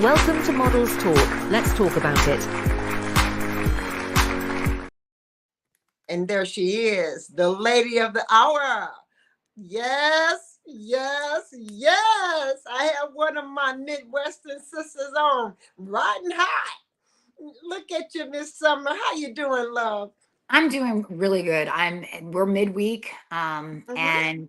Welcome to Models Talk. Let's talk about it. And there she is, the lady of the hour. Yes, yes, yes. I have one of my Midwestern sisters on, riding high. Look at you, Miss Summer. How you doing, love? I'm doing really good. We're midweek, and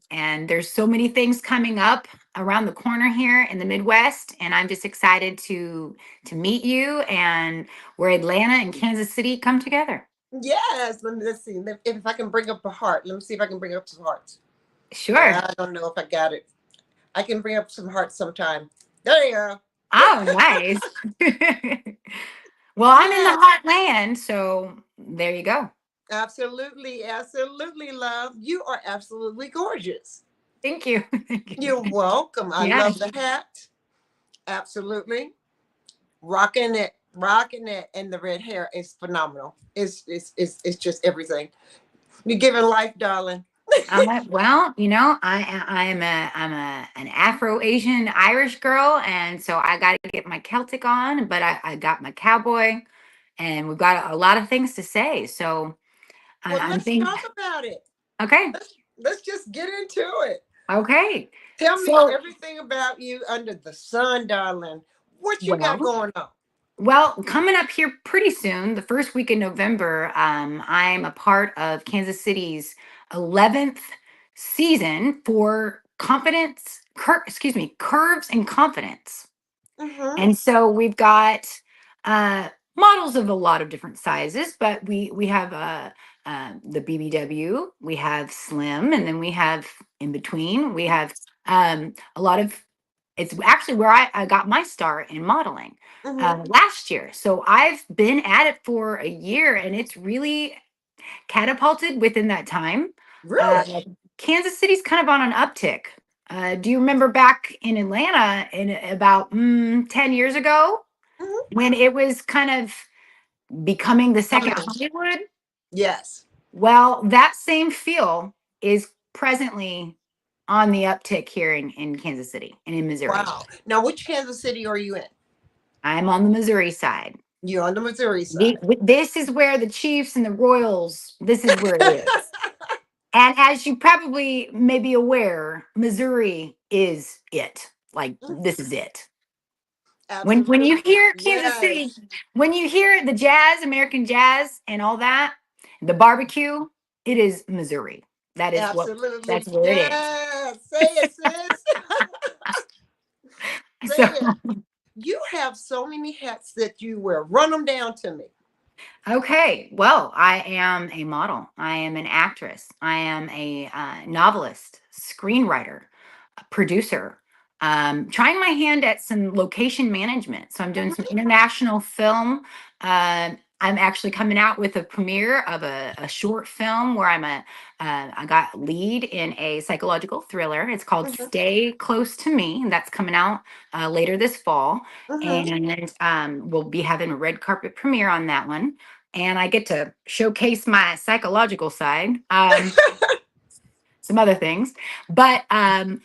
there's so many things coming up around the corner here in the Midwest, and I'm just excited to meet you and where Atlanta and Kansas City come together. Yes. Let's see if I can bring up a heart. Let me see if I can bring up some hearts. Sure. I don't know if I got it. I can bring up some hearts sometime. There you go. Oh, nice. Well, I'm in Yeah, the heartland, so there you go. absolutely, absolutely, love. You are absolutely gorgeous. Thank you. You're welcome. I Yeah. love the hat. Absolutely. Rocking it, and the red hair is phenomenal. It's just everything. You're giving life, darling. Well, I'm an Afro Asian Irish girl, and so I got to get my Celtic on, but I got my cowboy, and we've got a lot of things to say. So Well, I'm let's thinking, talk about it. okay, Let's just get into it. okay. Tell me So everything about you under the sun, darling. What you got well, going on? well, coming up here pretty soon, the first week in November, I'm a part of Kansas City's 11th season for Curves and Confidence. Mm-hmm. And so we've got models of a lot of different sizes, but we have the BBW, we have Slim, and then we have in between. We have a lot of. It's actually where I got my start in modeling Mm-hmm. last year. So I've been at it for a year, and it's really catapulted within that time. Uh, Really? Kansas City's kind of on an uptick. Do you remember back in Atlanta in about 10 years ago Mm-hmm. when it was kind of becoming the Coming second on. Hollywood? Yes. Well, that same feel is presently on the uptick here in Kansas City and in Missouri. Wow. Now, which Kansas City are you in? I'm on the Missouri side. You're on the Missouri side. This is where the Chiefs and the Royals, this is where it is. And as you probably may be aware, Missouri is it. Like this is it. When you Absolutely. hear Kansas City, Yes. when you hear the jazz, American jazz, and all that, the barbecue, it is Missouri. That's Absolutely. where it is. Yes. Say it, sis. Say So it. You have so many hats that you wear. Run them down to me. okay, well, I am a model. I am an actress. I am a novelist, screenwriter, a producer. Trying my hand at some location management. So I'm doing some Mhm. international film. I'm actually coming out with a premiere of a short film where I got lead in a psychological thriller. It's called Mhm. Stay Close to Me, and that's coming out later this fall. Mhm. And we'll be having a red carpet premiere on that one, and I get to showcase my psychological side, some other things, but and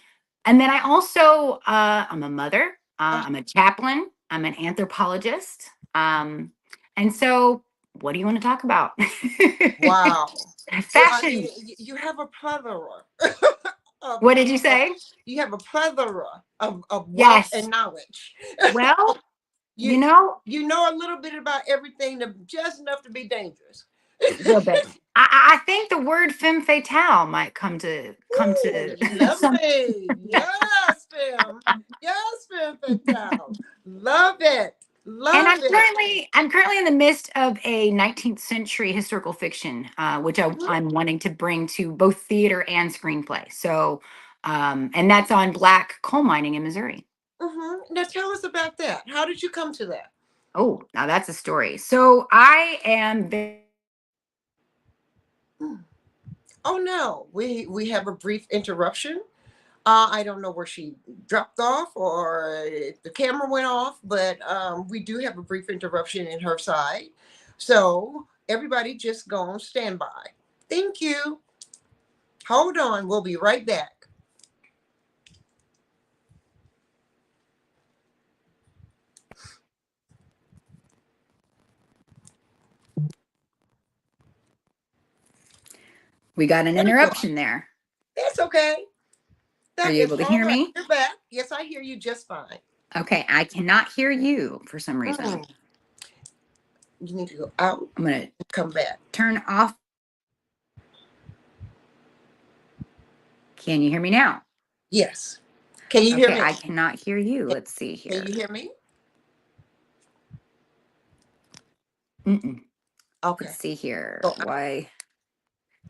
then I also I'm a mother, I'm a chaplain, I'm an anthropologist, and so what do you want to talk about? Wow. So I Fashion. mean, you have a plethora of, What did you of say? you have a plethora of wealth Yes. and knowledge. Well, you you know, you know a little bit about everything, just enough to be dangerous. a little bit. I think the word femme fatale might come Ooh, to some. lovely. Yes, Fem. Yes, Fem Fatale. Love it. And Love it. I'm currently in the midst of a 19th century historical fiction, which Mhm, I'm wanting to bring to both theater and screenplay. So, and that's on black coal mining in Missouri. mhm. Now tell us about that. How did you come to that? Oh, now that's a story. So I am. Hmm. Oh no, we have a brief interruption. I don't know where she dropped off or if the camera went off, but we do have a brief interruption in her side. So everybody just go on standby. Thank you. Hold on. We'll be right back. We got an There you are. interruption there. That's okay. Are That you is able to all hear right. me? You're back. Yes, I hear you just fine. Okay, I cannot hear you for some reason. Mm. You need to go out I'm going and come back. to turn off. Can you hear me now? Yes. Can you hear Okay, me? I cannot hear you. Let's see Can here. you hear me? Mm-mm. Okay. Let's see here. Go out. Why?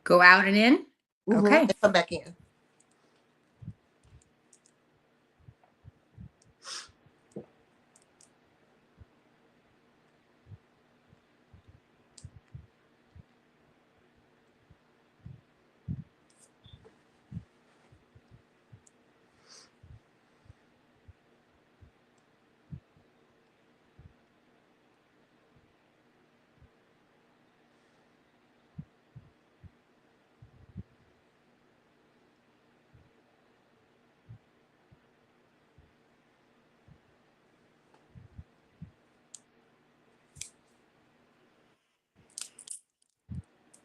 Go out and in? Okay. And come back in.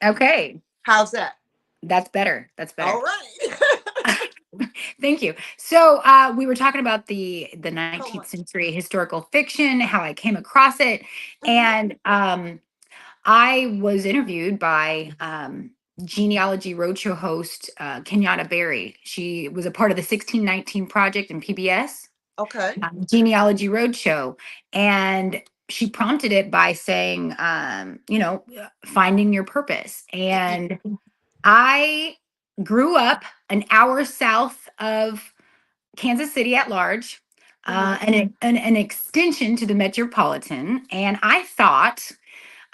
Okay. How's that? That's better. That's better. All right. Thank you. So we were talking about the 19th century historical fiction, how I came across it, and I was interviewed by Genealogy Roadshow host Kenyatta Berry. She was a part of the 1619 project in PBS, Okay. Genealogy Roadshow, and she prompted it by saying, finding your purpose. And I grew up an hour south of Kansas City at large, an extension to the metropolitan. And I thought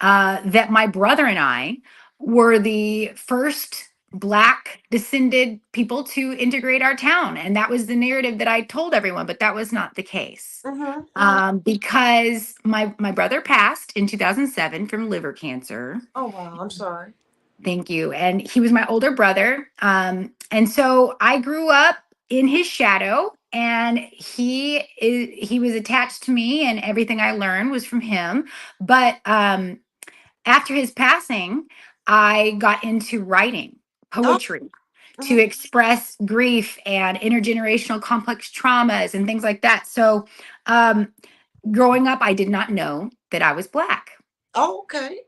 that my brother and I were the first Black descended people to integrate our town. And that was the narrative that I told everyone, but that was not the case. Because my brother passed in 2007 from liver cancer. Oh, wow. I'm sorry. Thank you. And he was my older brother. And so I grew up in his shadow, and he was attached to me, and everything I learned was from him. But after his passing, I got into writing Oh, poetry to express grief and intergenerational complex traumas and things like that. So growing up, I did not know that I was Black. oh, okay.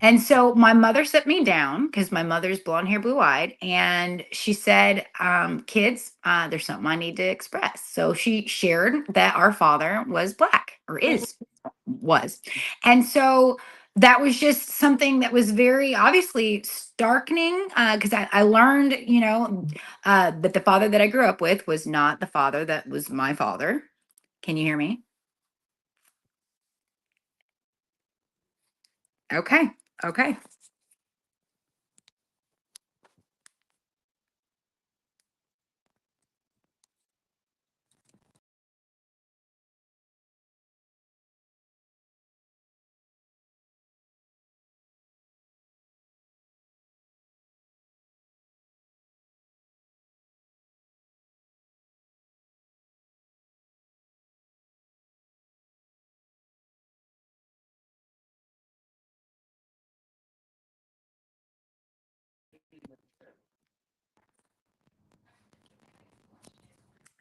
And so my mother set me down because my mother's blonde hair, blue eyed. And she said, kids, there's something I need to express. So she shared that our father was Black, or was. And so that was just something that was very obviously starkening, because I learned, that the father that I grew up with was not the father that was my father. Can you hear me? Okay. Okay.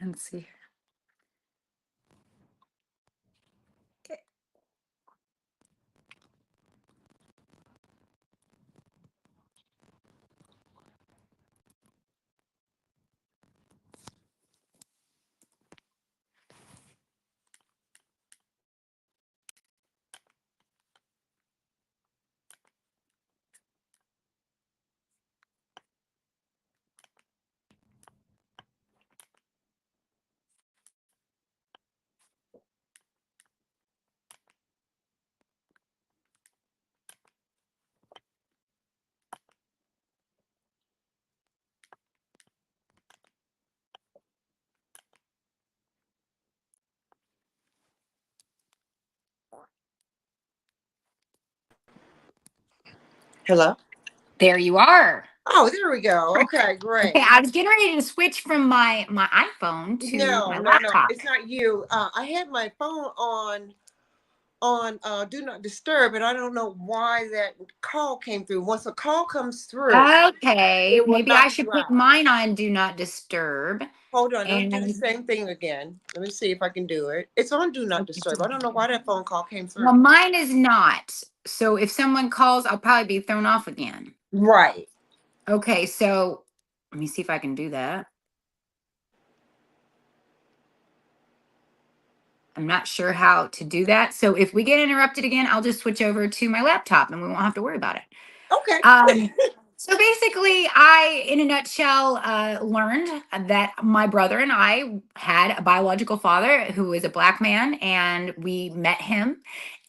Let's see. Hello. There you are. Oh, there we go. Okay, great. Okay, I was getting ready to switch from my iPhone to No, my no, no. laptop. It's not you. I had my phone on on Do Not Disturb, and I don't know why that call came through. Once a call comes through, Okay, it will maybe I not be should put loud. mine on do not disturb. Hold on, let me do the And same thing again. Let me see if I can do it. It's on Do Not Disturb. I don't know why that phone call came well, through. mine is not. So if someone calls, I'll probably be thrown off again. Right. Okay, so let me see if I can do that. I'm not sure how to do that. So if we get interrupted again, I'll just switch over to my laptop and we won't have to worry about it. Okay. So basically, I, in a nutshell, learned that my brother and I had a biological father who was a black man, and we met him.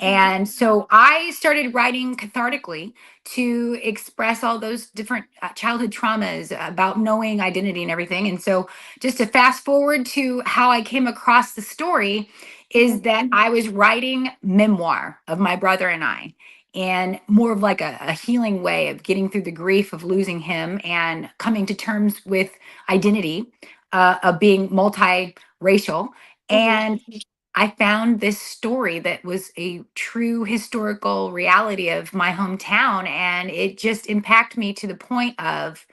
Mhm. And so I started writing cathartically to express all those different childhood traumas about knowing identity and everything. And so, just to fast forward to how I came across the story, Mhm. is that I was writing memoir of my brother and I, and more of like a healing way of getting through the grief of losing him and coming to terms with identity, of being multiracial. Mhm. And I found this story that was a true historical reality of my hometown, and it just impacted me to the point of,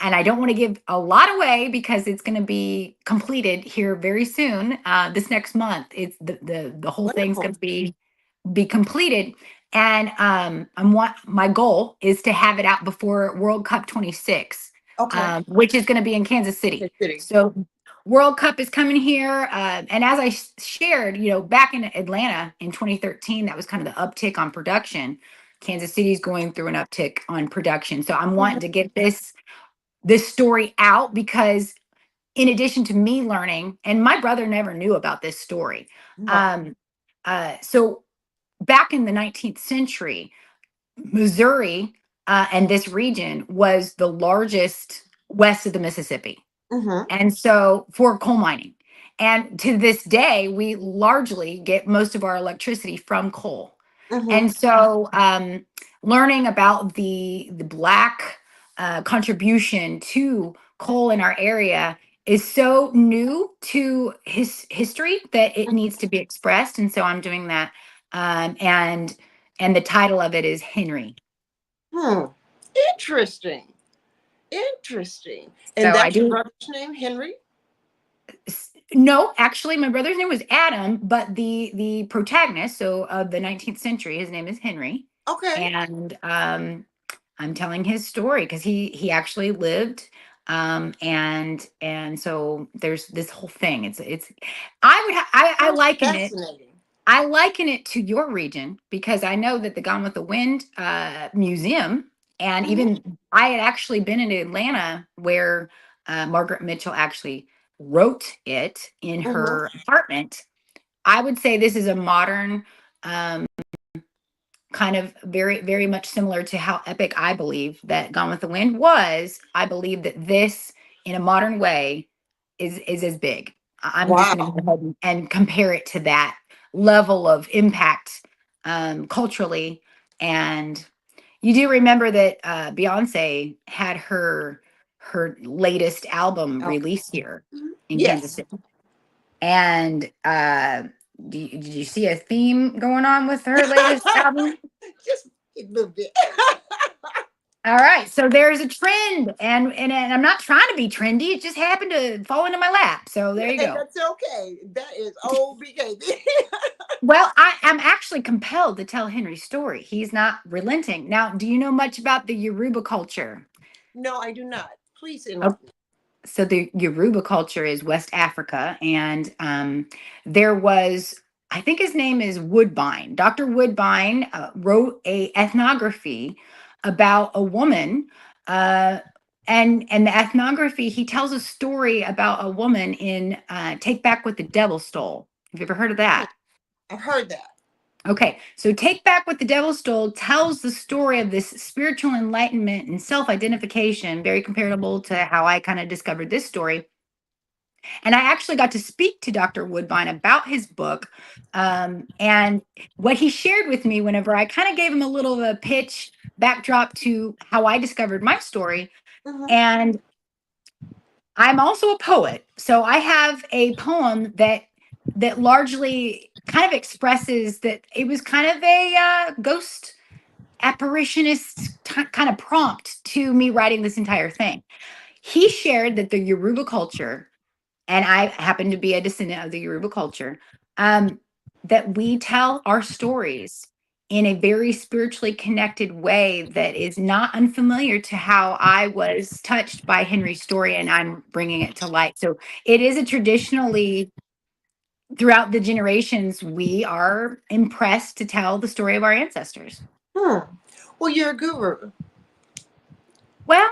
and I don't want to give a lot away because it's going to be completed here very soon. This next month, it's the whole thing's going Wonderful. to be completed. And I'm what my goal is to have it out before World Cup 26, Okay. which is going to be in Kansas Okay, City. City. So World Cup is coming here, and as I shared, back in Atlanta in 2013, that was kind of the uptick on production. Kansas City is going through an uptick on production, so I'm wanting Mhm. to get this story out because, in addition to me learning, and my brother never knew about this story. Right. So back in the 19th century, Missouri, and this region was the largest west of the Mississippi. Mhm. And so for coal mining. And to this day, we largely get most of our electricity from coal. Mhm. And so, learning about the black contribution to coal in our area is so new to his history that it needs to be expressed. And so I'm doing that. And the title of it is Henry. Hmm. Interesting. Interesting. And So I that's your do. brother's name, Henry? No, actually, my brother's name was Adam, but the protagonist, so of the 19th century, his name is Henry, Okay. and I'm telling his story because he actually lived, and so there's this whole thing. It's I Sounds liken it. fascinating. I liken it to your region because I know that the Gone with the Wind museum, and Mhm. even I had actually been in Atlanta where Margaret Mitchell actually wrote it in Mhm. her apartment. I would say this is a modern, um, kind of very, very much similar to how epic I believe that Gone with the Wind was. I believe that this, in a modern way, is as big. I'm just going to Wow. go ahead and compare it to that level of impact, culturally. And you do remember that Beyonce had her latest album Oh. released here Mhm. in Kansas Yes. City, and did you see a theme going on with her latest album? Just a little bit. All right, so there's a trend, and I'm not trying to be trendy. It just happened to fall into my lap. So there you And go. that's okay. That is old BKB. Well, I am actually compelled to tell Henry's story. He's not relenting. Now, do you know much about the Yoruba culture? No, I do not. Please enlighten me. So the Yoruba culture is West Africa, and there was, I think his name is Woodbine. Dr. Woodbine wrote a ethnography about a woman, uh, and the ethnography, he tells a story about a woman in Take Back What the Devil Stole. Have you ever heard of Hmm, that? I've heard that. Okay, so Take Back What the Devil Stole tells the story of this spiritual enlightenment and self identification, very comparable to how I kind of discovered this story. And I actually got to speak to Dr. Woodbine about his book. And what he shared with me whenever I kind of gave him a little of a pitch backdrop to how I discovered my story. Mhm. And I'm also a poet. So I have a poem that that largely kind of expresses that it was kind of a ghost apparitionist kind of prompt to me writing this entire thing. He shared that the Yoruba culture, and I happen to be a descendant of the Yoruba culture, that we tell our stories in a very spiritually connected way that is not unfamiliar to how I was touched by Henry's story, and I'm bringing it to light. So it is a traditionally, throughout the generations, we are impressed to tell the story of our ancestors. Hmm. Well, you're a guru. Well,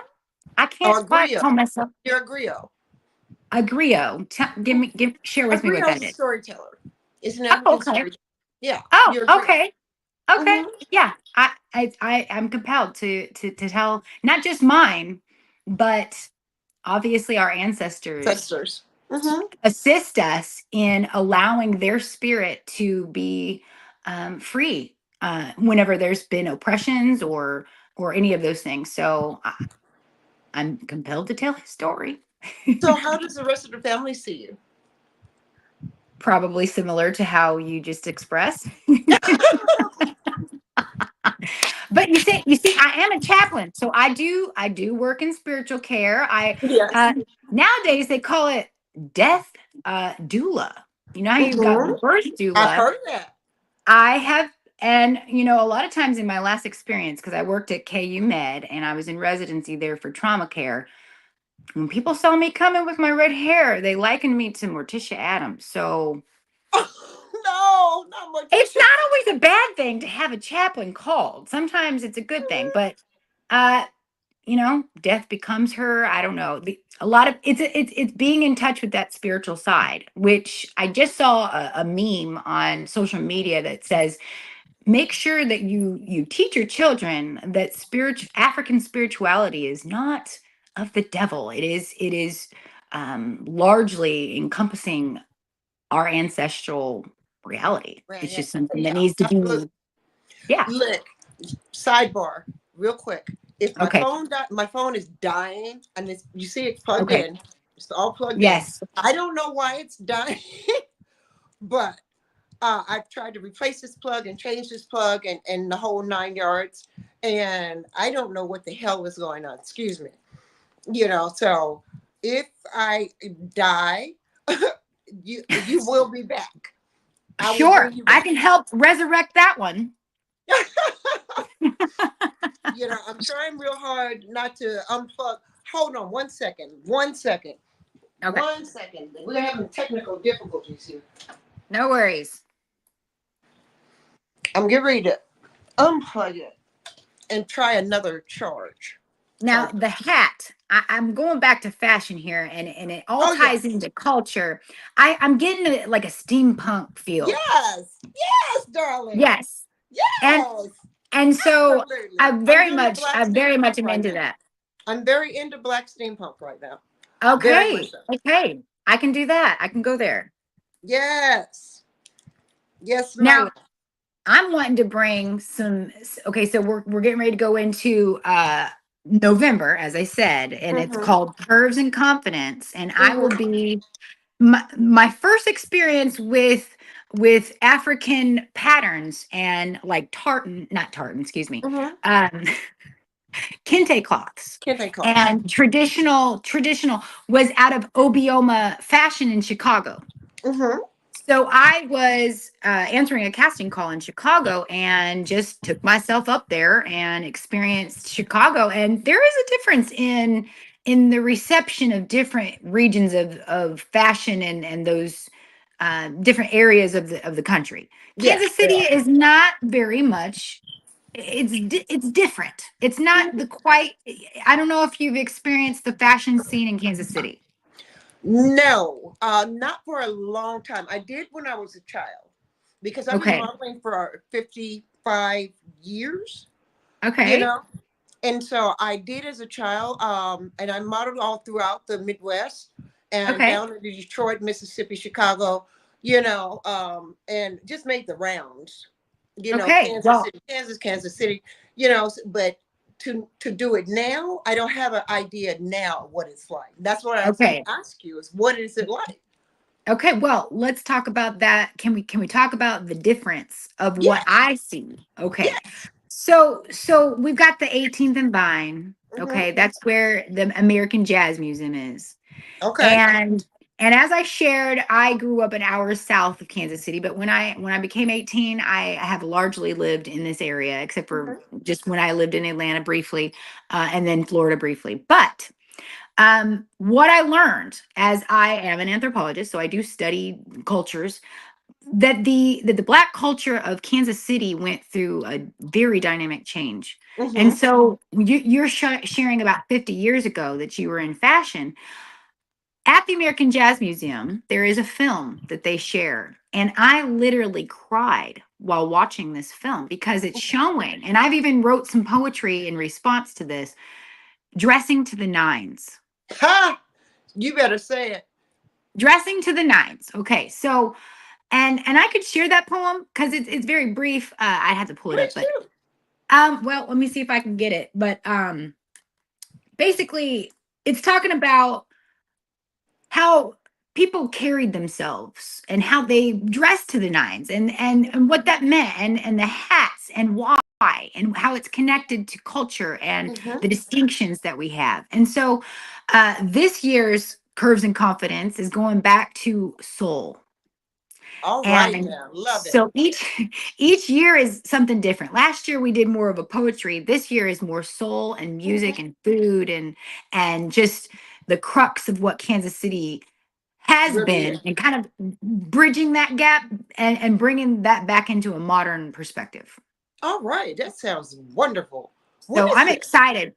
I Or can't a quite griot. call myself You're a griot. a griot. Share A with me what griot that is a is. storyteller. It's an Oh, African okay. storyteller. Yeah, Oh, you're a griot. okay. Okay. Mm-hmm. Yeah. I am compelled to tell not just mine, but obviously our ancestors Sisters. Mm-hmm. assist us in allowing their spirit to be free whenever there's been oppressions or any of those things. So I'm compelled to tell his story. So how does the rest of the family see you? Probably similar to how you just expressed. But you see, I am a chaplain, so I do work in spiritual care. I Yes. nowadays they call it death doula. You know how you've got Mm-hmm. the birth I've doula. heard that. I have, and a lot of times in my last experience, because I worked at KU Med and I was in residency there for trauma care. When people saw me coming with my red hair, they likened me to Morticia Adams. So No, not it's Morticia. not always a bad thing to have a chaplain called. Sometimes it's a good thing, but uh death becomes her. I don't know. A lot of it's being in touch with that spiritual side, which I just saw a meme on social media that says, make sure that you teach your children that African spirituality is not of the devil. It is largely encompassing our ancestral reality. Right, It's yeah, just something that yeah, needs to absolutely. be, yeah. Look, sidebar, real quick. If Okay. my phone is dying, and you see it's plugged Okay. in, it's all plugged in. Yes. I don't know why it's dying, but I've tried to replace this plug and change this plug and the whole 9 yards, and I don't know what the hell is going on. Excuse me. So if I die, you will be back. I will Sure. bring you I back. can help resurrect that one. I'm trying real hard not to unplug. Hold on 1 second. 1 second. Okay. 1 second. We're having technical difficulties here. No worries. I'm getting ready to unplug it and try another charge. Now, Hold on. the hat, I'm going back to fashion here, and it all Oh, ties yes. into culture. I'm getting like a steampunk feel. Yes. Yes, darling. Yes. And Yes. and so Absolutely. I very much am Right into now. that. I'm very into black steampunk right now. Very much Okay. so. Okay. I can do that. I can go there. Yes. Yes, ma'am. Now, I'm wanting to bring some. Okay, so we're getting ready to go into November, as I said, and it's Mm-hmm. called Curves and Confidence. And I will Mm-hmm. be my first experience with African patterns and like not tartan, excuse me, Mm-hmm. um, kente cloths Can't they call? and traditional was out of Obioma fashion in Chicago. Mm-hmm. So I was answering a casting call in Chicago and just took myself up there and experienced Chicago. And there is a difference in the reception of different regions of fashion and those different areas of the country. Yeah. Kansas City is not very much. It's different. It's not the quite. I don't know if you've experienced the fashion scene in Kansas City. No, not for a long time. I did when I was a child because I've been Okay. modeling for 55 years, you Okay. know. And so I did as a child, and I modeled all throughout the Midwest and Okay. down in Detroit, Mississippi, Chicago, and just made the rounds, Okay. Kansas Well, City, Kansas City, but to do it now, I don't have an idea now what it's like. That's what I was going okay. to ask you is what is it like? Okay, well, let's talk about that. Can we talk about the difference of what Yes. I see? Okay. Yes. So we've got the 18th and Vine. Hmm. Okay, that's where the American Jazz Museum is. Okay. And as I shared, I grew up an hour south of Kansas City, but when I became 18, I have largely lived in this area, except for Hmm. just when I lived in Atlanta briefly, and then Florida briefly. But what I learned, as I am an anthropologist, so I do study cultures, that the Black culture of Kansas City went through a very dynamic change. And Hmm. so you're sharing about 50 years ago that you were in fashion. At the American Jazz Museum, there is a film that they share. And I literally cried while watching this film because it's showing, and I've even wrote some poetry in response to this, dressing to the nines. Ha! You better say it. Dressing to the nines. Okay, so and I could share that poem because it's very brief. I had to pull it up, Please but do. well, let me see if I can get it. But basically, it's talking about how people carried themselves and how they dressed to the nines and what that meant and the hats and why and how it's connected to culture and Hmm. the distinctions that we have. And so this year's Curves and Confidence is going back to soul. All right And now. Love it. so each year is something different. Last year we did more of a poetry. This year is more soul and music Hmm. and food and just the crux of what Kansas City has Really been is. and kind of bridging that gap and bringing that back into a modern perspective. All right. That sounds wonderful. When So is I'm this? excited,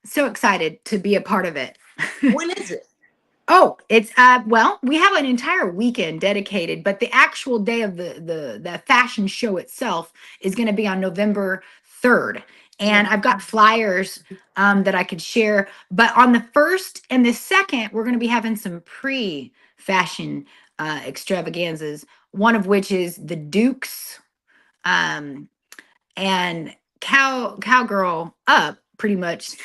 so excited to be a part of it. When is it? Oh, it's well, we have an entire weekend dedicated, but the actual day of the fashion show itself is going to be on November 3rd. And I've got flyers that I could share, but on the 1st and the 2nd, we're going to be having some pre-fashion extravaganzas, one of which is the Dukes um and cowgirl up pretty much.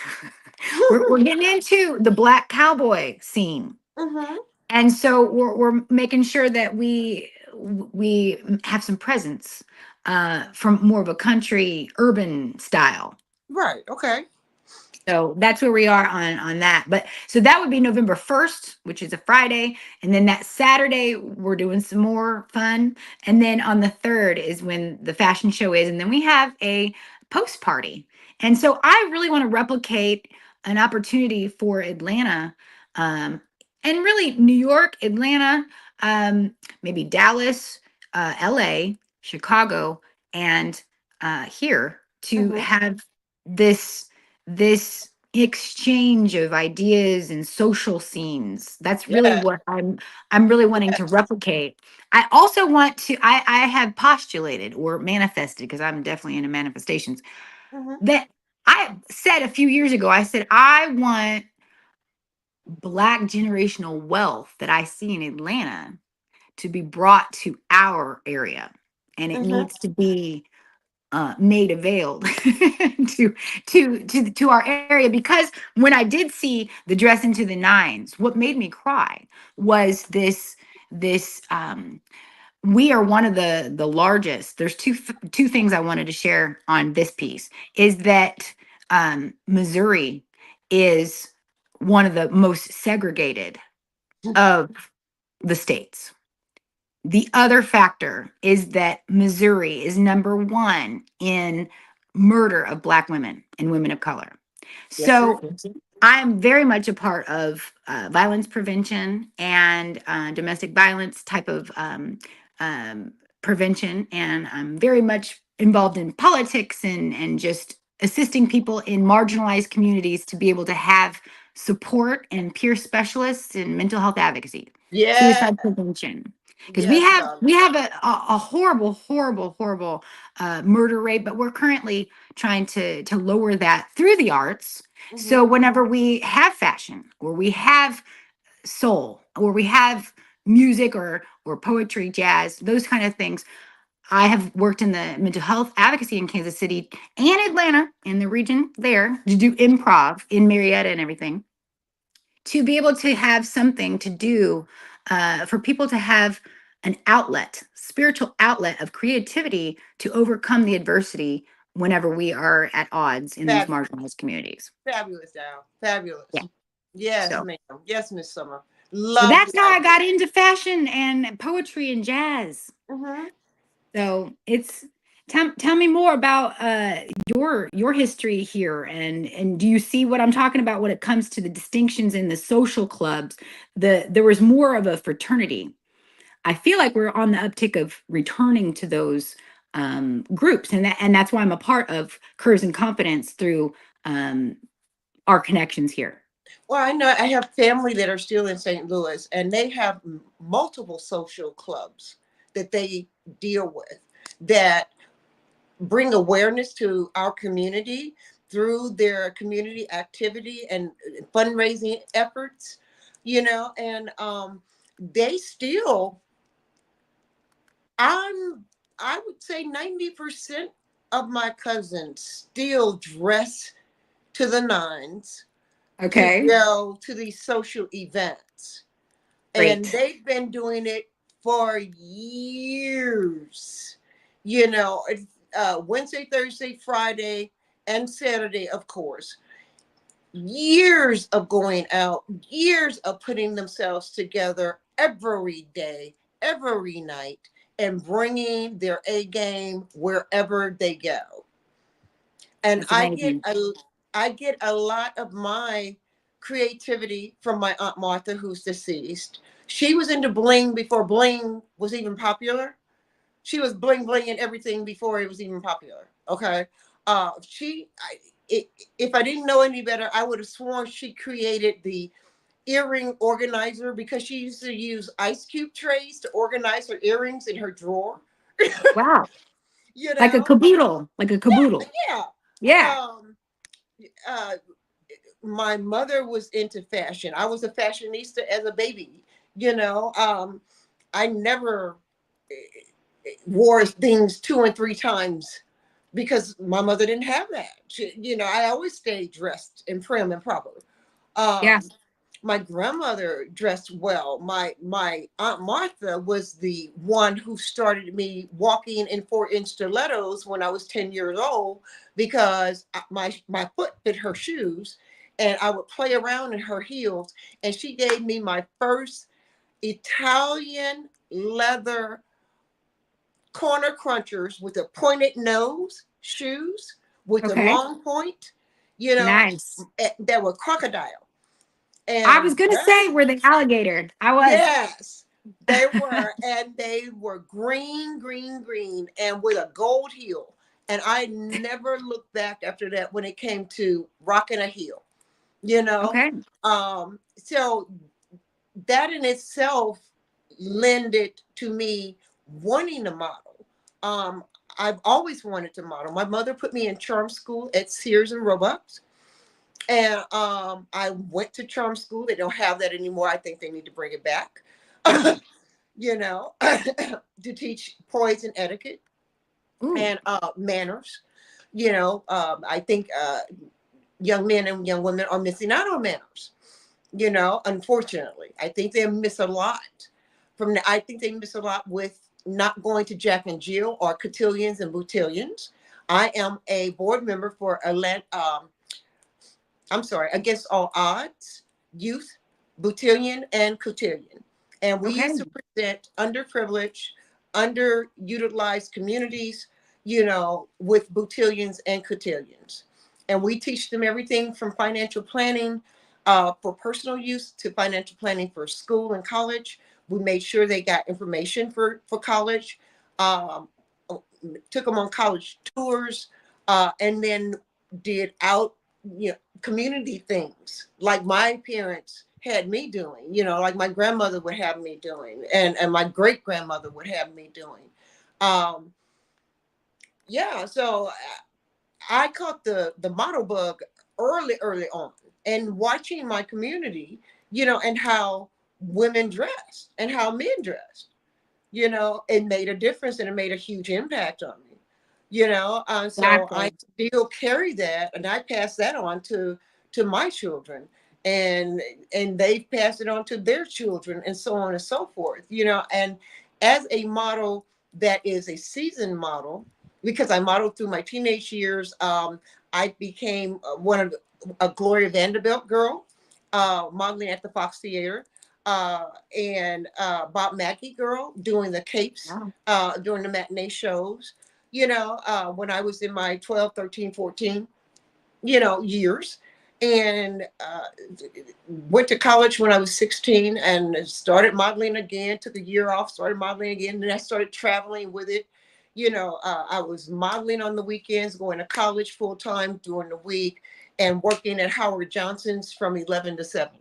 We're getting into the black cowboy scene, Hmm. and so we're making sure that we have some presence from more of a country urban style. Right. Okay. So that's where we are on that. But so that would be November 1st, which is a Friday, and then that Saturday we're doing some more fun, and then on the 3rd is when the fashion show is, and then we have a post party. And so I really want to replicate an opportunity for Atlanta, um, and really New York, Atlanta, maybe Dallas, LA, Chicago, and here to Hmm. have this exchange of ideas and social scenes. That's really Yeah. what I'm really wanting to Yes. replicate. I also want to I have postulated or manifested, because I'm definitely into manifestations, Hmm. that I said a few years ago, I said I want black generational wealth that I see in Atlanta to be brought to our area, and it Hmm. needs to be made availed to our area. Because when I did see the dress into the nines, what made me cry was this we are one of the largest. There's two things I wanted to share on this piece is that Missouri is one of the most segregated of the states. The other factor is that Missouri is number one in murder of Black women and women of color. Yes, it So is. I'm very much a part of violence prevention and domestic violence type of um, prevention. And I'm very much involved in politics and just assisting people in marginalized communities to be able to have support and peer specialists in mental health advocacy, Yeah. suicide prevention. Because we Yes, have darling. we have a horrible, horrible, horrible murder rate, but we're currently trying to lower that through the arts. Hmm. So whenever we have fashion or we have soul or we have music or poetry, jazz, those kind of things, I have worked in the mental health advocacy in Kansas City and Atlanta in the region there to do improv in Marietta and everything, to be able to have something to do for people to have an outlet, spiritual outlet of creativity to overcome the adversity whenever we are at odds in these Fabulous. marginalized communities. Fabulous, Al. Yeah. Fabulous. Yes, So, ma'am. Yes, Miss Summer. so Love that's the how I idea. got into fashion and poetry and jazz. Mm-hmm. So it's tell me more about your history here, and do you see what I'm talking about when it comes to the distinctions in the social clubs? There was more of a fraternity. I feel like we're on the uptick of returning to those groups, and that's why I'm a part of Curves and Confidence through our connections here. Well, I know I have family that are still in St. Louis, and they have multiple social clubs that they deal with that bring awareness to our community through their community activity and fundraising efforts, and they still, I'm, I would say 90% of my cousins still dress to the nines to Okay, go to these social events. And great. they've been doing it for years. Wednesday, Thursday, Friday, and Saturday, of course. Years of going out, years of putting themselves together every day, every night, and bringing their A game wherever they go. And That's amazing. I get a lot of my creativity from my Aunt Martha, who's deceased. She was into bling before bling was even popular. She was bling bling and everything before it was even popular. Okay. She, if I didn't know any better, I would have sworn she created the earring organizer because she used to use ice cube trays to organize her earrings in her drawer. Wow, You like a know? caboodle, like a Yeah, caboodle. yeah. Yeah. Um, uh, my mother was into fashion. I was a fashionista as a baby. I never wore things 2 and 3 times because my mother didn't have that. I always stayed dressed and prim and proper. Yeah. Um, my grandmother dressed well. My Aunt Martha was the one who started me walking in 4-inch stilettos when I was 10 years old because my foot fit her shoes, and I would play around in her heels. And she gave me my first Italian leather corner crunchers with a pointed nose shoes with a Okay. long point, you know, Nice. that were crocodile. I was And gonna say we're the alligator. I was. yes, they were, and they were green, green, green, and with a gold heel. And I never looked back after that when it came to rocking a heel, you know. Okay. So that in itself lended to me wanting to model. Um, I've always wanted to model. My mother put me in charm school at Sears and Roebuck. And I went to charm school. They don't have that anymore. I think they need to bring it back, to teach poise and etiquette Ooh. and manners. I think young men and young women are missing out on manners. Unfortunately, I think they miss a lot I think they miss a lot with not going to Jack and Jill or cotillions and botillions. I am a board member for Against All Odds, Youth, Botillion, and Cotillion. And we Okay. used to present underprivileged, underutilized communities, with botillions and cotillions. And we teach them everything from financial planning for personal use to financial planning for school and college. We made sure they got information for college, um, took them on college tours, and then did community things like my parents had me doing, like my grandmother would have me doing, and my great grandmother would have me doing. Um, yeah, so I caught the model bug early on, and watching my community, and how women dressed and how men dressed. It made a difference and it made a huge impact on me. So I Exactly. still carry that, and I pass that on to my children. and they've passed it on to their children, and so on and so forth. And as a model that is a seasoned model, because I modeled through my teenage years, I became a Gloria Vanderbilt girl, modeling at the Fox Theater, and Bob Mackie girl doing the capes, Wow. during the matinee shows. When I was in my 12, 13, 14, years. And went to college when I was 16 and started modeling again, took a year off, started modeling again. And then I started traveling with it. I was modeling on the weekends, going to college full time during the week, and working at Howard Johnson's from 11 to 7,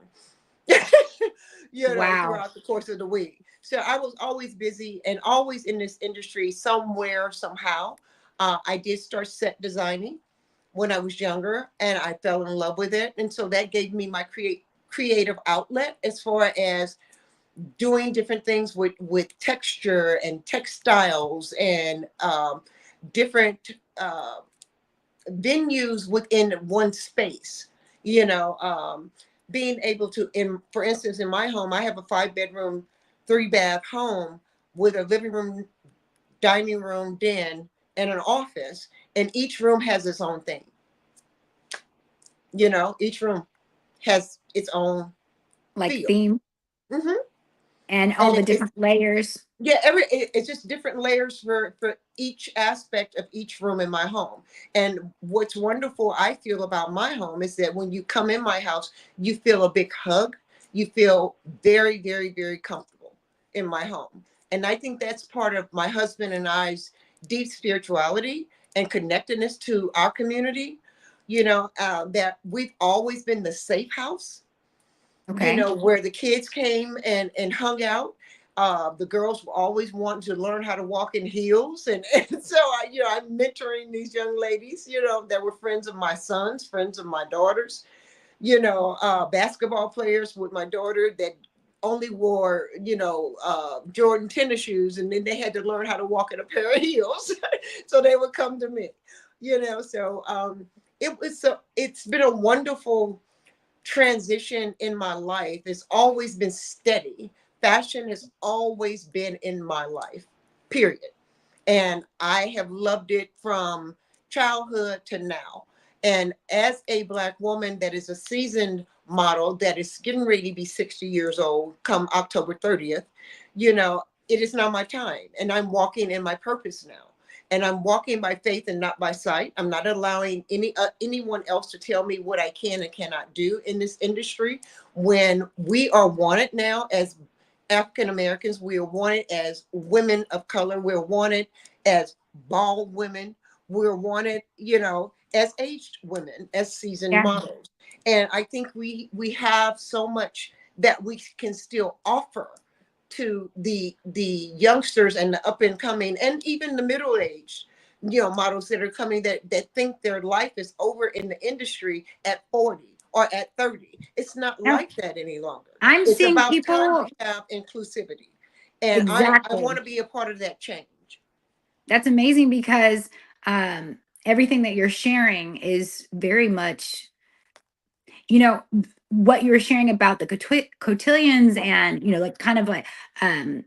Wow. throughout the course of the week. So I was always busy and always in this industry somewhere, somehow. I did start set designing when I was younger, and I fell in love with it. And so that gave me my creative outlet as far as doing different things with texture and textiles, and different venues within one space. You know, being able to, for instance, in my home, I have a 5-bedroom, 3-bath home with a living room, dining room, den, and an office, and each room has its own thing. Each room has its own Like feel. theme Hmm. and all And the different layers. yeah, it's just different layers for each aspect of each room in my home. And what's wonderful, I feel, about my home is that when you come in my house, you feel a big hug. You feel very, very, very comfortable in my home. And I think that's part of my husband and I's deep spirituality and connectedness to our community. That we've always been the safe house, Okay. where the kids came and hung out. The girls were always wanting to learn how to walk in heels. And so I'm mentoring these young ladies, that were friends of my sons, friends of my daughters, basketball players with my daughter that only wore, Jordan tennis shoes. And then they had to learn how to walk in a pair of heels. So they would come to me, so it's been a wonderful transition in my life. It's always been steady. Fashion has always been in my life, period. And I have loved it from childhood to now. And as a Black woman that is a seasoned model that is getting ready to be 60 years old come October 30th, it is now my time. And I'm walking in my purpose now. And I'm walking by faith and not by sight. I'm not allowing anyone else to tell me what I can and cannot do in this industry. When we are wanted now as African Americans, we are wanted as women of color, we're wanted as bald women, we're wanted, as aged women, as seasoned Yeah. models. And I think we have so much that we can still offer to the youngsters and the up and coming, and even the middle aged, models that are coming, that think their life is over in the industry at 40 or at 30. It's not No, like that any longer. I'm It's seeing about time people we have inclusivity. And I want exactly. to be a part of that change. That's amazing because everything that you're sharing is very much, you know, what you were sharing about the cotillions and, like kind of like um,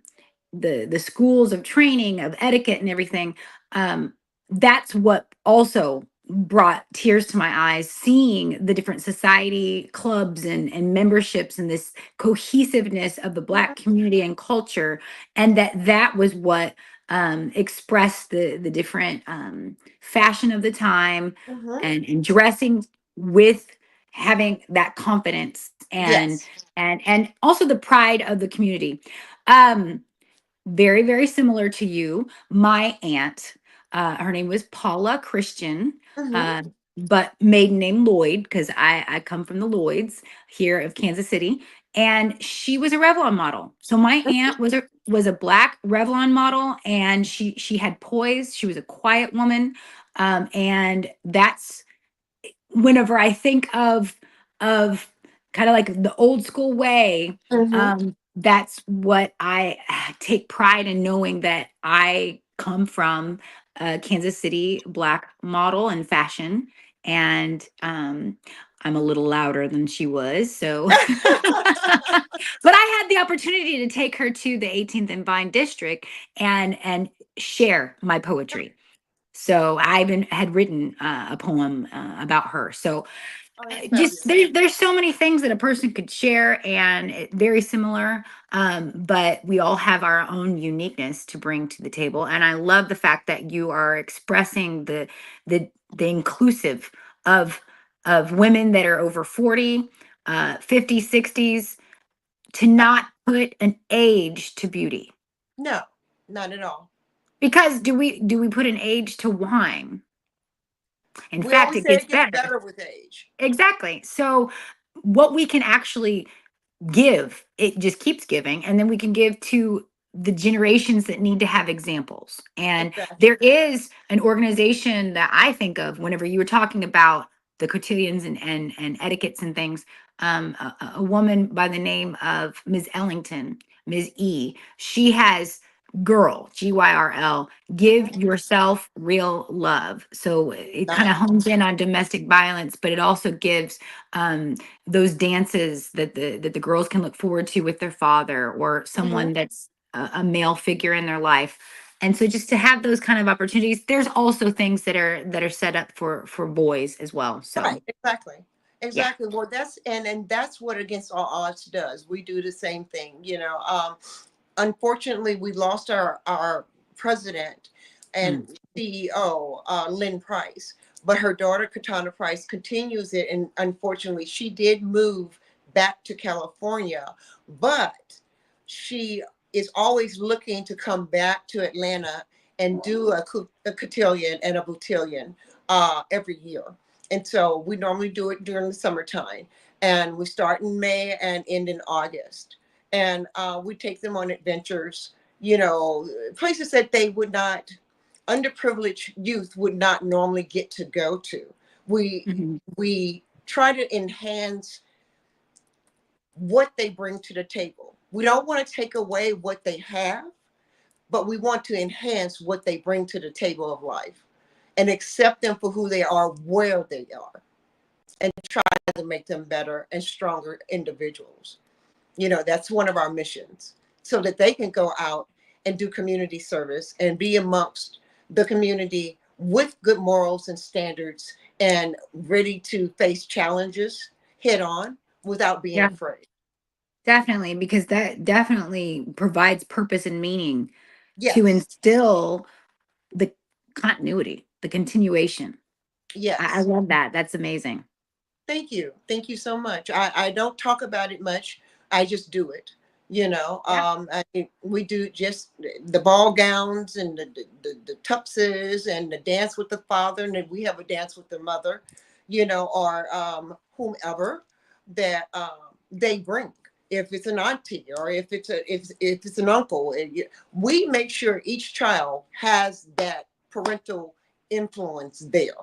the schools of training of etiquette and everything. um that's what also brought tears to my eyes, seeing the different society clubs and memberships and this cohesiveness of the Black community and culture, and that was what expressed the different fashion of the time, Mm-hmm. and dressing with having that confidence Yes. and also the pride of the community. um Very, very similar to you. My aunt, her name was Paula Christian, Mm-hmm. uh, but maiden name Lloyd, because I come from the Lloyds here of Kansas City, and she was a Revlon model. So my aunt was a Black Revlon model, and she had poise. She was a quiet woman, and that's whenever I think of kind of like the old school way, Mm-hmm. that's what I take pride in, knowing that I come from a Kansas City Black model and fashion. And I'm a little louder than she was. So, but I had the opportunity to take her to the 18th and Vine district and share my poetry. So I even had written a poem about her. So Oh, that's just fabulous. there's so many things that a person could share and very similar, but we all have our own uniqueness to bring to the table. And I love the fact that you are expressing the inclusive of women that are over 40, 50, 60s, to not put an age to beauty. No, not at all. Because do we put an age to wine? In We fact, always it say gets it gets better. better with age. Exactly. So what we can actually give, it just keeps giving, and then we can give to the generations that need to have examples. And Exactly. there is an organization that I think of whenever you were talking about the cotillions and etiquettes and things. A woman by the name of Ms. Ellington, Ms. E, she has girl, GYRL, give Mhm. yourself real love. So it kind of Nice. hones in on domestic violence, but it also gives those dances that the girls can look forward to with their father or Hmm. someone that's a male figure in their life. And so just to have those kind of opportunities, there's also things that are set up for boys as well. Right. So Exactly. yeah. Exactly. Well, that's and that's what Against All Odds does. We do the same thing. Unfortunately, we lost our president Mm. and CEO, Lynn Price, but her daughter Katana Price continues it, and unfortunately, she did move back to California, but she is always looking to come back to Atlanta and do a cotillion and a botillion every year. And so we normally do it during the summertime, and we start in May and end in August, and we take them on adventures, places that they would not, underprivileged youth would not normally get to go to. we Mhm. we try to enhance what they bring to the table. We don't want to take away what they have, but we want to enhance what they bring to the table of life and accept them for who they are, where they are, and try to make them better and stronger individuals. That's one of our missions, so that they can go out and do community service and be amongst the community with good morals and standards and ready to face challenges head on without being Yeah, afraid. definitely, because that definitely provides purpose and meaning to Yes. instill the continuity, the continuation. I Yes. love that. That's amazing. Thank you. Thank you so much. I don't talk about it much. I just do it. Yeah. We do just the ball gowns and the tuxes and the dance with the father, and then we have a dance with the mother, or whomever that they bring. If it's an auntie or if it's an uncle, we make sure each child has that parental influence there,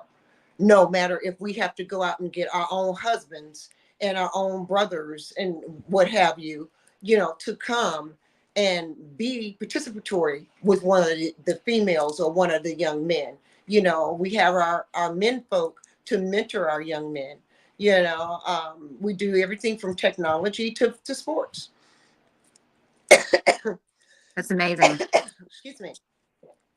no matter if we have to go out and get our own husbands and our own brothers and what have you, to come and be participatory with one of the females or one of the young men. We have our men folk to mentor our young men. We do everything from technology to sports. That's amazing. Excuse me.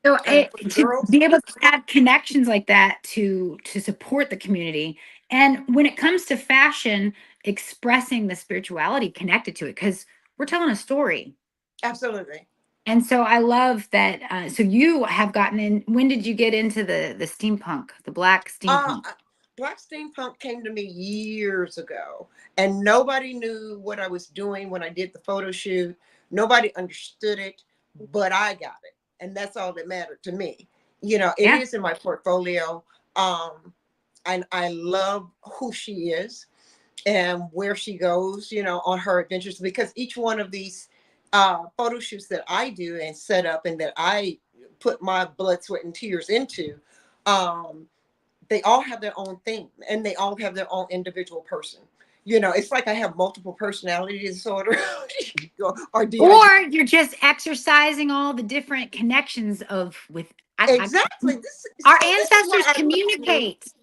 So And for the to girls, be able to have connections like that to support the community, and when it comes to fashion, expressing the spirituality connected to it, because we're telling a story. absolutely. And so I love that. So you have gotten in. When did you get into the steampunk, the black Uh, steampunk? Black Steampunk came to me years ago, and nobody knew what I was doing when I did the photo shoot. Nobody understood it, but I got it, and that's all that mattered to me. It Yeah, is in my portfolio, and I love who she is and where she goes, on her adventures, because each one of these photo shoots that I do and set up and that I put my blood, sweat, and tears into. Um, they all have their own thing and they all have their own individual person. It's like I have multiple personality disorder or DID. or you're just exercising all the different connections of with. Exactly. This Our see, this is why ancestors I love you. communicate.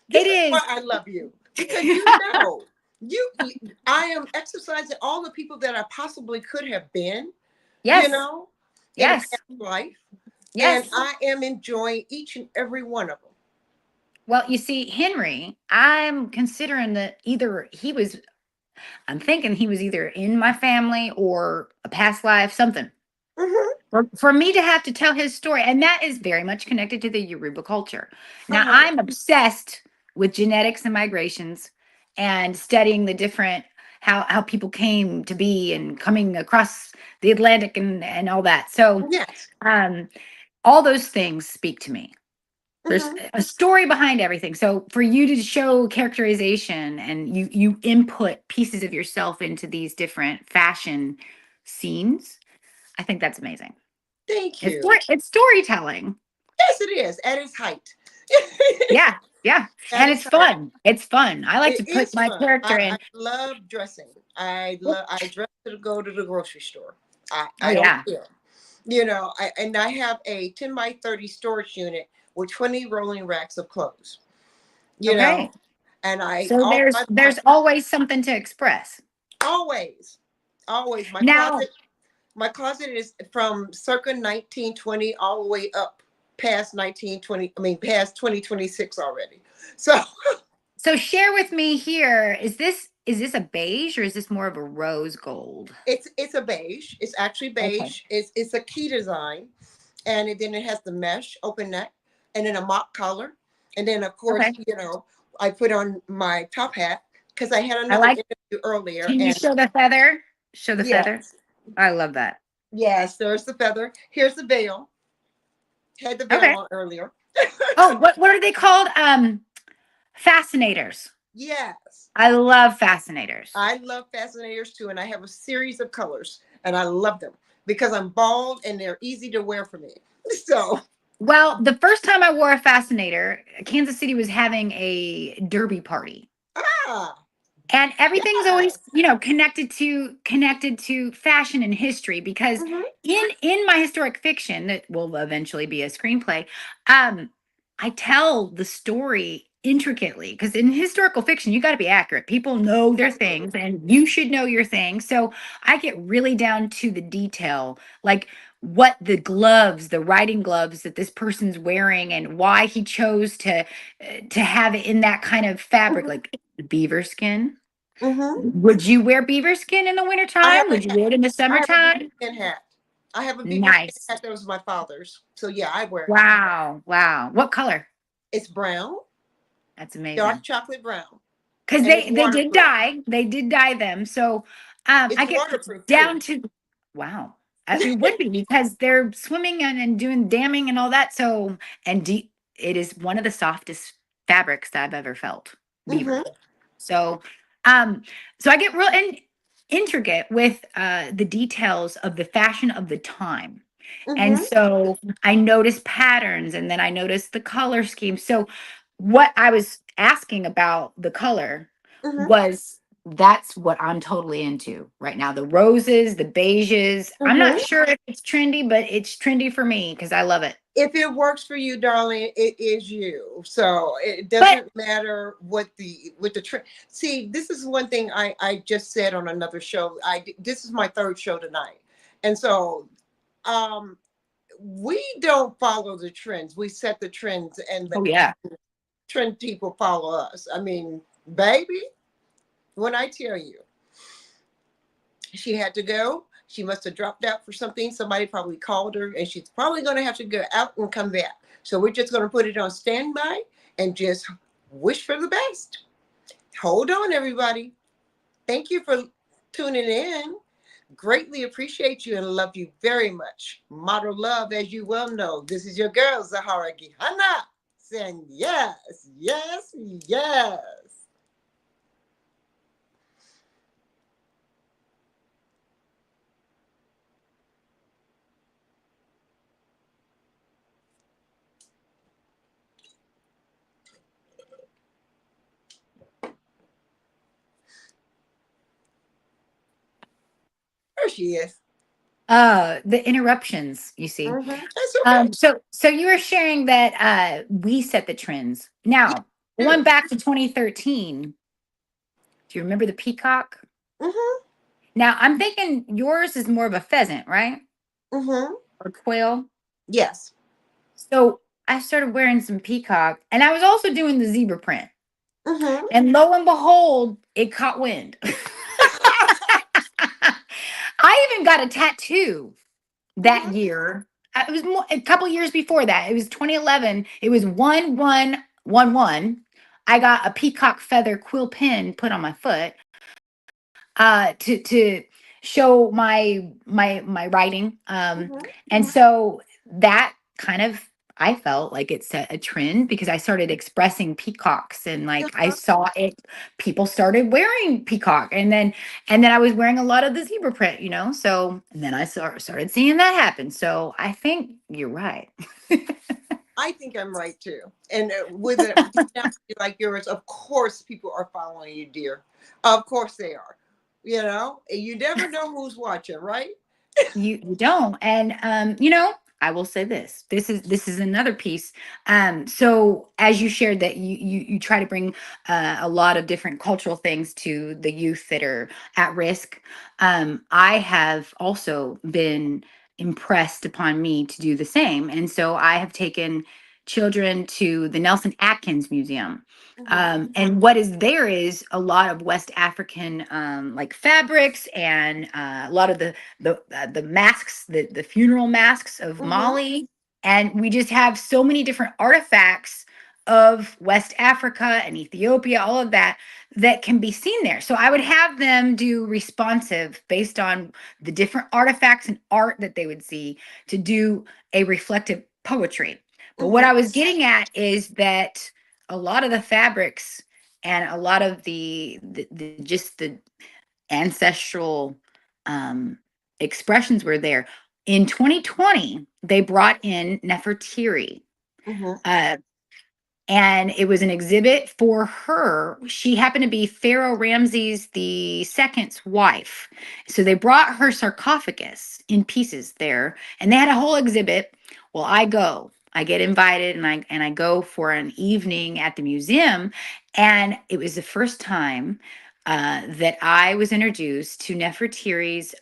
This It is why is I love you. because you I am exercising all the people that I possibly could have been, you Yes. know, in a Yes. past life. And Yes. I am enjoying each and every one of them. Well, you see, Henry, I'm considering that I'm thinking he was either in my family or a past life, something. Hmm. For me to have to tell his story, and that is very much connected to the Yoruba culture. Now, Uh-huh. I'm obsessed with genetics and migrations and studying the different how people came to be and coming across the Atlantic and all that. So, Yes. um, all those things speak to me. There's Hmm. a story behind everything. So for you to show characterization and you input pieces of yourself into these different fashion scenes, I think that's amazing. Thank you. It's storytelling. Yes, it is at its height. Yeah, yeah. At And its it's height. fun. It's fun. I like It to put is my fun. character I in. love dressing. I dress to go to the grocery store. Oh I don't yeah. care. And I have a 10 by 30 storage unit with 20 rolling racks of clothes. You Okay. know, and I So all my there's always something to express. always always Now, my closet is from circa 1920 all the way up past 1920. I mean past 2026 already. So so share with me here, is this a beige or is this more of a rose gold? it's a beige. It's actually Okay. beige. It's a key design, and then it has the mesh open neck, and then a mock collar, and then of course Okay. I put on my top hat because I had I another like interview earlier, Can you and show the feather? Show the feather. yes, I love that. yes, there's the feather. Here's the veil. Had the veil Okay. on earlier. Oh, what are they called? Fascinators. Yes, I love fascinators. I love fascinators too, and I have a series of colors, and I love them because I'm bald and they're easy to wear for me. So, Well, the first time I wore a fascinator, Kansas City was having a derby party. ah, And everything's always, yes. connected to fashion and history because Hmm. in my historic fiction that will eventually be a screenplay, um, I tell the story intricately because in historical fiction you got to be accurate. People know their things and you should know your things. So I get really down to the detail, like what the gloves, the riding gloves that this person's wearing and why he chose to have it in that kind of fabric, Hmm. like beaver skin. Hmm. Would you wear beaver skin in the I have wintertime? a Would you hat. wear it in the I have a beaver summertime? skin hat. I have a beaver skin Nice. hat that was my father's. So yeah, I wear it. Wow. Wow. What color? It's brown, That's dark amazing. chocolate brown, Because and it's they did waterproof. dye. They did dye them. So It's I get waterproof too. down to wow. It would be because they're swimming and doing damming and all that. So and it is one of the softest fabrics that I've ever felt. Beaver. Hmm. So, um, so I get real intricate with the details of the fashion of the time. And Hmm. so I noticed patterns and then I noticed the color scheme. So what I was asking about the color Hmm. was that's what I'm totally into right now. The roses, the beiges. I'm not Hmm. sure if it's trendy, but it's trendy for me because I love it. If it works for you, darling, it is you. So it But doesn't matter what the trend. See, this is one thing I just said on another show. This is my third show tonight, and so um we don't follow the trends. We set the trends, and the oh yeah. trend people follow us. I mean, baby, when I tell you she had to go, she must have dropped out for something. Somebody probably called her, and she's probably going to have to go out and come back. So we're just going to put it on standby and just wish for the best. Hold on, everybody. Thank you for tuning in. Greatly appreciate you and love you very much. Model love, as you well know. This is your girl, Zahara Gihana, saying yes, yes, yes. There she is. The interruptions, you see. That's okay. So you were sharing that we set the trends. You Now, going do. back to 2013. Do you remember the peacock? Mm-hmm. Now I'm thinking yours is more of a pheasant, right? Mm-hmm. Or quail. Yes. So I started wearing some peacock, and I was also doing the zebra print. Mm-hmm. And lo and behold, it caught wind. I even got a tattoo that Mm-hmm. year. It was a couple years before that. It was 2011. It was 1111. I got a peacock feather quill pin put on my foot to show my writing. Mm-hmm. And so that kind of, I felt like it set a trend because I started expressing peacocks, and like I Uh-huh. saw it, people started wearing peacock, and then I was wearing a lot of the zebra print, so and then I started seeing that happen. So I think you're right. I think I'm right too. And with a personality like yours, of course, people are following you, dear. Of course they are. You never know who's watching, right? You don't. And I will say this. This is another piece. So as you shared that you try to bring a lot of different cultural things to the youth that are at risk. I have also been impressed upon me to do the same. And so I have taken children to the Nelson Atkins Museum. Mm-hmm. And what is there is a lot of West African like fabrics, and a lot of the masks, the funeral masks of Mm-hmm. Mali, and we just have so many different artifacts of West Africa and Ethiopia, all of that that can be seen there. So I would have them do responsive based on the different artifacts and art that they would see to do a reflective poetry. But what Mm-hmm. I was getting at is that a lot of the fabrics and a lot of the just the ancestral um, expressions were there. In 2020, they brought in Nefertiri, Mm-hmm. uh, and it was an exhibit for her. She happened to be Pharaoh Ramses the second's wife, so they brought her sarcophagus in pieces there, and they had a whole exhibit. Well, I get invited, and I go for an evening at the museum, and it was the first time that I was introduced to Nefertiri's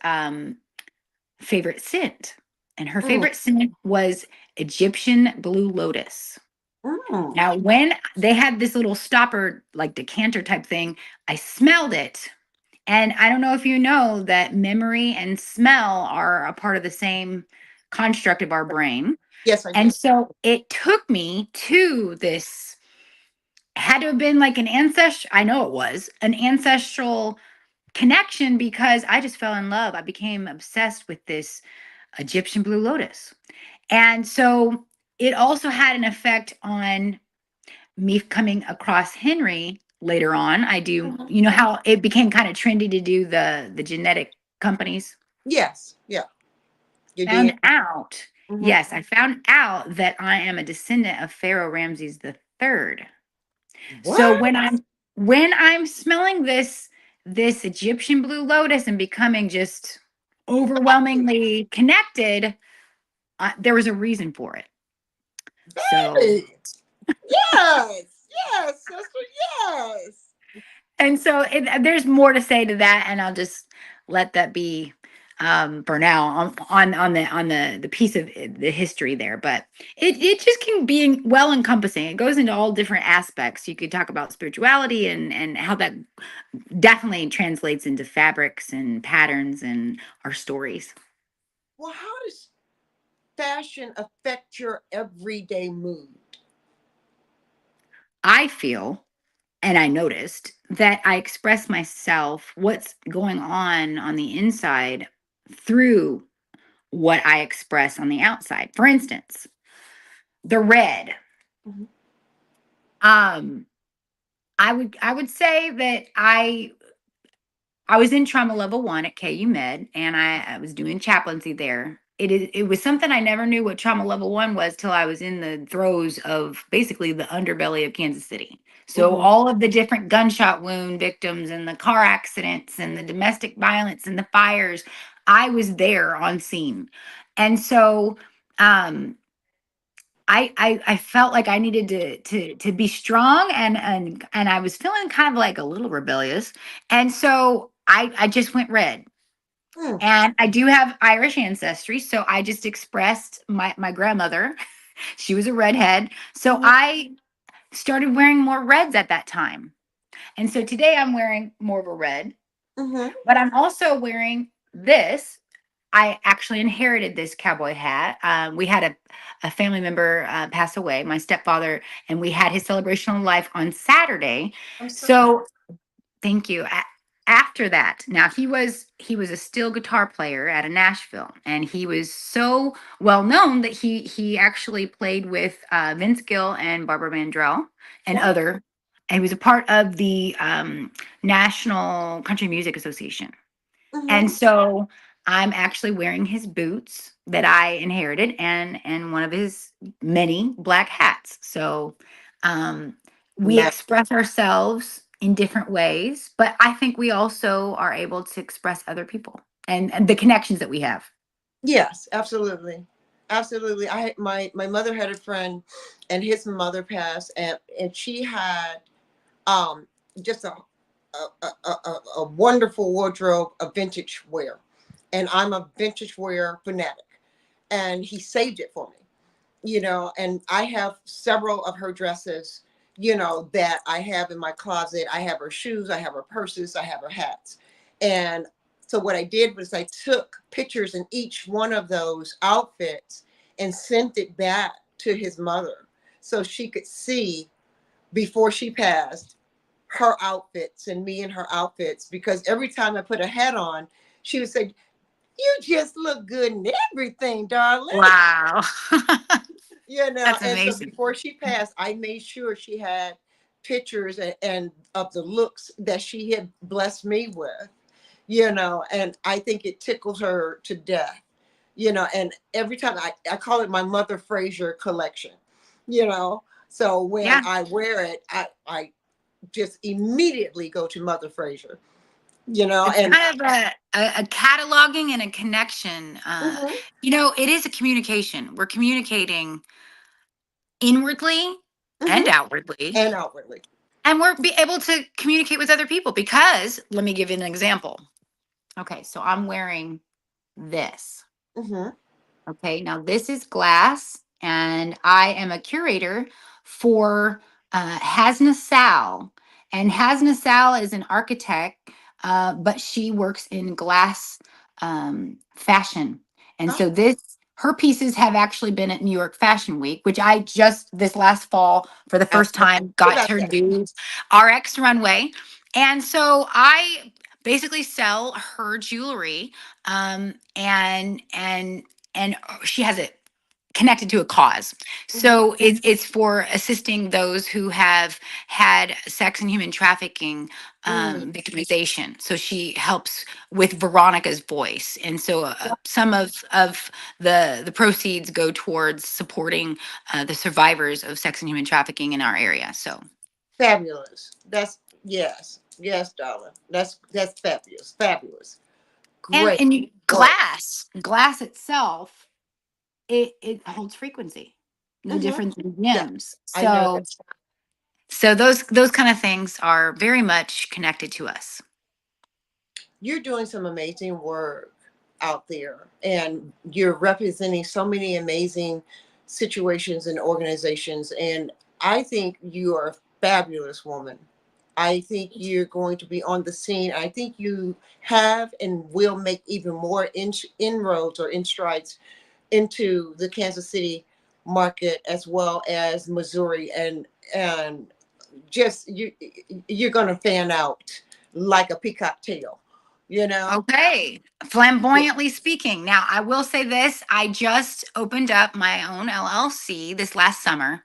favorite scent, and her Mm-hmm. favorite scent was Egyptian blue lotus. Mm-hmm. Now, when they had this little stopper, like decanter type thing, I smelled it. And I don't know if you know that memory and smell are a part of the same construct of our brain. Yes, I do. And so it took me to this, had to have been like an ancestral, I know it was an ancestral connection, because I just fell in love. I became obsessed with this Egyptian blue lotus. And so it also had an effect on me coming across Henry later on. I do, Mm-hmm. how it became kind of trendy to do the genetic companies. Yes. Yeah. Your DNA. Found out, Mm-hmm. yes, I found out that I am a descendant of Pharaoh Ramses the third. So What? when I'm smelling this Egyptian blue lotus and becoming just overwhelmingly connected, there was a reason for it. So Hey. Yes. Yes, sister. Yes. And so there's more to say to that, and I'll just let that be for now on the piece of the history there. But it just can be well encompassing. It goes into all different aspects. You could talk about spirituality and how that definitely translates into fabrics and patterns and our stories. Well, how does fashion affect your everyday mood? I feel, and I noticed that I express myself, what's going on the inside, through what I express on the outside. For instance, the red. Mhm. Um, I would say that I was in trauma level 1 at KU Med, and I was doing chaplaincy there. It was something I never knew what trauma level 1 was till I was in the throes of basically the underbelly of Kansas City. So Mhm. all of the different gunshot wound victims and the car accidents and the domestic violence and the fires, I was there on scene. And so um I felt like I needed to be strong, and I was feeling kind of like a little rebellious, and so I just went red. Mm, And I do have Irish ancestry, so I just expressed my grandmother. She was a redhead, so mhm, I started wearing more reds at that time. And so today I'm wearing more of a red, mhm. but I'm also wearing this. I actually inherited this cowboy hat. We had a family member pass away, my stepfather, and we had his celebration of life on Saturday. I'm so So thank you. After that, now he was a steel guitar player out of Nashville, and he was so well known that he actually played with Vince Gill and Barbara Mandrell and wow. other. And he was a part of the National Country Music Association. And Mhm. so I'm actually wearing his boots that I inherited and one of his many black hats. So um, we Ma- express ourselves in different ways, but I think we also are able to express other people and the connections that we have. Yes, absolutely, absolutely. My mother had a friend, and his mother passed, and she had um just a wonderful wardrobe of vintage wear, and I'm a vintage wear fanatic, and he saved it for me, and I have several of her dresses, that I have in my closet. I have her shoes, I have her purses, I have her hats. And so what I did was I took pictures in each one of those outfits and sent it back to his mother so she could see before she passed her outfits and me in her outfits, because every time I put a hat on, she would say, "You just look good in everything, darling." Wow. That's And so amazing. before she passed, I made sure she had pictures and of the looks that she had blessed me with, and I think it tickles her to death, and every time I call it my Mother Fraser collection, you know. So when Yeah. I wear it, I just immediately go to Mother Fraser, It's and kind of a cataloging and a connection. mhm, It is a communication. We're communicating inwardly and mhm, outwardly, and outwardly. and we're be able to communicate with other people because let me give you an example. Okay, so I'm wearing this. Hmm. Okay, now this is glass, and I am a curator for Hasna Sal. And Hasna Sal is an architect, but she works in glass fashion. And Oh, so her pieces have actually been at New York Fashion Week, which I just this last fall for the I first heard time got about to that. do RX runway. And so I basically sell her jewelry, and she has it connected to a cause. Hmm. So it's for assisting those who have had sex and human trafficking Mm. victimization. So she helps with Veronica's voice, and so some of the proceeds go towards supporting the survivors of sex and human trafficking in our area. So Fabulous. That's yes, yes, darling. That's fabulous, fabulous. and Great and work. glass itself, it holds frequency, no Hmm. different than Yeah, gems. I know that. So those kind of things are very much connected to us. You're doing some amazing work out there, and you're representing so many amazing situations and organizations. And I think you are a fabulous woman. I think you're going to be on the scene. I think you have and will make even more inroads or in strides into the Kansas City market as well as Missouri, and just you're going to fan out like a peacock tail, you know. Okay. Yeah. Flamboyantly speaking. Now, I will say this, I just opened up my own LLC this last summer.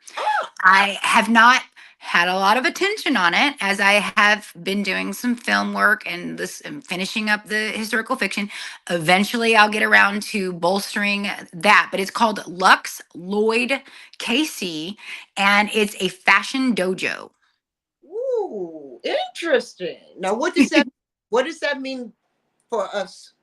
I have not had a lot of attention on it as I have been doing some film work and this and finishing up the historical fiction. Eventually I'll get around to bolstering that, but it's called Lux Lloyd KC, and it's a fashion dojo. Ooh, interesting. Now what does that mean for us?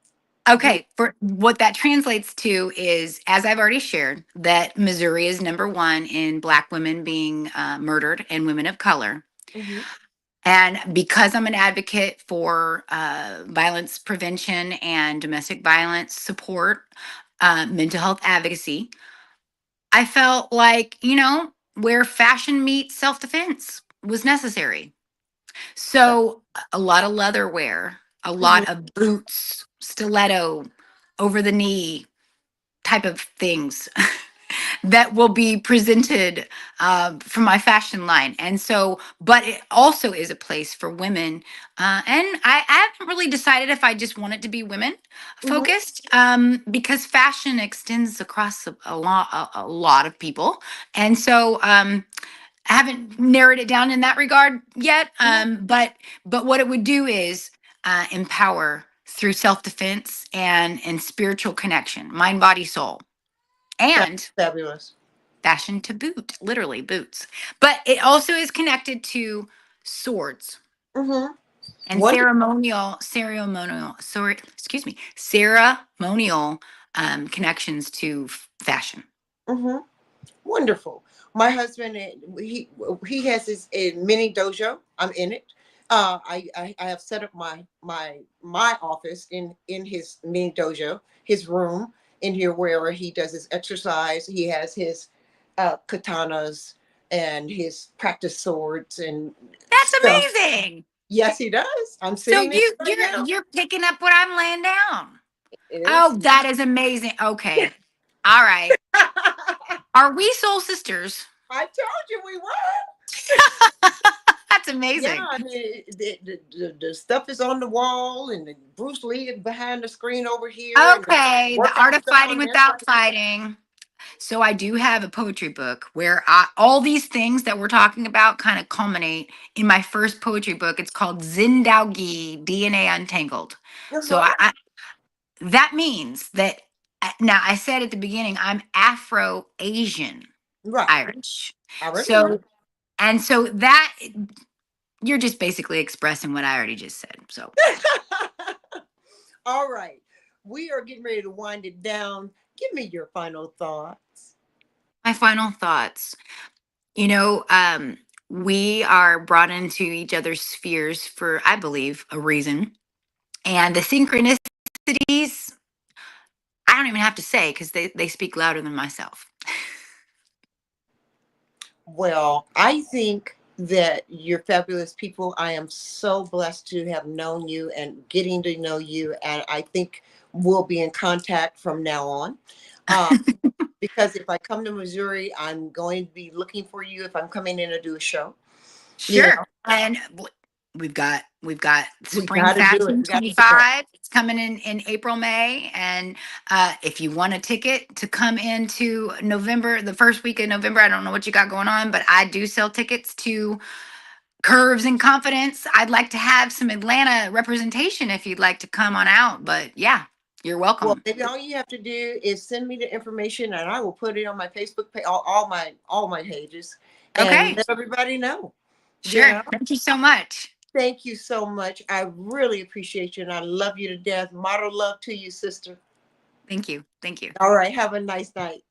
Okay, for what that translates to is, as I've already shared, that Missouri is number one in Black women being murdered and women of color. Mm-hmm. And because I'm an advocate for violence prevention and domestic violence support, mental health advocacy, I felt like, where fashion meets self defense was necessary. So a lot of leather wear, a Mm-hmm. lot of boots, stiletto, over the knee type of things that will be presented for my fashion line. And so, but it also is a place for women. And I haven't really decided if I just want it to be women Mm-hmm. focused, because fashion extends across a lot of people. And so, I haven't narrowed it down in that regard yet. But what it would do is empower through self-defense and spiritual connection, mind, body, soul, That's and fabulous. fashion to boot, literally boots. But it also is connected to swords Mm-hmm. and Wonderful. sorry, excuse me, ceremonial connections to fashion. Mm-hmm. Wonderful. My husband, he has his mini dojo. I'm in it. I have set up my office in his mini dojo, his room in here where he does his exercise. He has his katanas and his practice swords and That's stuff. amazing. Yes, he does. I'm So sitting in it you right you're now. you're picking up what I'm laying down. It Oh, is. that is amazing. Okay. All right. Are we soul sisters? I told you we were. That's Yeah, amazing. I mean, the stuff is on the wall, and the Bruce Lee is behind the screen over here, and the Okay, the art workout of stuff fighting on that without side. fighting. So I do have a poetry book where all these things that we're talking about kind of culminate in my first poetry book. It's called Zin Dao Gi DNA Untangled. So Uh-huh. that means that now I said at the beginning I'm Afro Asian Right. Irish. I remember. So and so that you're just basically expressing what I already just said. So All right. We are getting ready to wind it down. Give me your final thoughts. my final thoughts. You know, we are brought into each other's spheres for, I believe, a reason. And the synchronicities, I don't even have to say because they speak louder than myself. Well, I think that you're fabulous people. I am so blessed to have known you and getting to know you. And I think we'll be in contact from now on. Uh, because if I come to Missouri, I'm going to be looking for you if I'm coming in to do a show. You Sure. know, And we've got we Spring got to do it. Fashion We got to do that. 25. It's coming in April, May. And if you want a ticket to come into November, the first week of November, I don't know what you got going on, but I do sell tickets to Curves and Confidence. I'd like to have some Atlanta representation if you'd like to come on out. But yeah, you're Well, welcome. maybe all you have to do is send me the information, and I will put it on my Facebook page, all my pages, and Okay. let everybody know. You Sure. know. Thank you so much. Thank you so much. I really appreciate you, and I love you to death. Model love to you, sister. Thank you. Thank you. All right. Have a nice night.